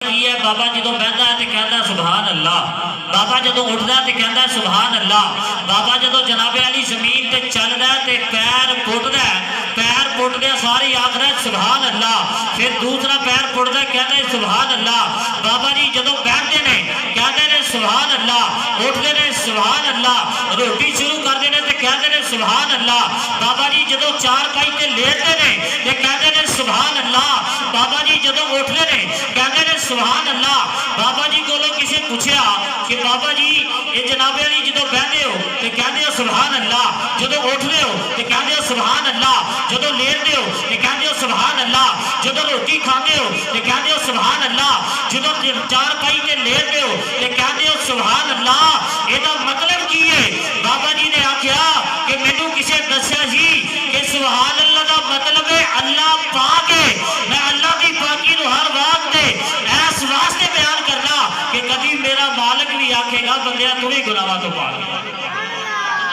की है बाबा जो बहता है तो कहता सुभान अल्लाह, बाबा जो उठता है तो कहता सुभान अल्लाह, बाबा जो जनाबे वाली जमीन से चलता है तो पैर पुटता है, पैर पुटदे सारी आखर सुभान अल्लाह, फिर दूसरा पैर पुटता कहता है सुभान अल्लाह। बाबा जी जो बैठते हैं कहते हैं सुभान अल्लाह, उठते हैं सुभान अल्लाह, रोटी शुरू करते हैं तो कहते हैं सुभान अल्लाह। बाबा जी जो चार पाई से लेटते हैं तो कहते हैं सुभान अल्लाह। बाबा जी जो उठते हैं कहते हैं सुभान अल्लाह। बाबा जी को किसी पूछा कि बाबा जी ये जनाबे वाली जो बहते हो तो कहते हो सुभान अल्लाह, जो उठते हो तो कहते हो सुभान अल्लाह, जो लेटते हो तो कहते हो सुभान अल्लाह, जो रोटी खाते हो तो कहते हो सुभान अल्लाह, जो चार पाई से लेटते हो तो कहते हो सुभान अल्लाह। इसका मतलब की है? बाबा जी ने आख्या कि मैनू किसी दसिया जी कि सुभान अल्लाह का मतलब है अल्लाह पाक है, मैं अल्लाह की पाकी को हर वक्त इस वास्ते बयान करना कि कभी मेरा मालिक भी आखेगा बंदिया तू भी गुनाहों तो पाक।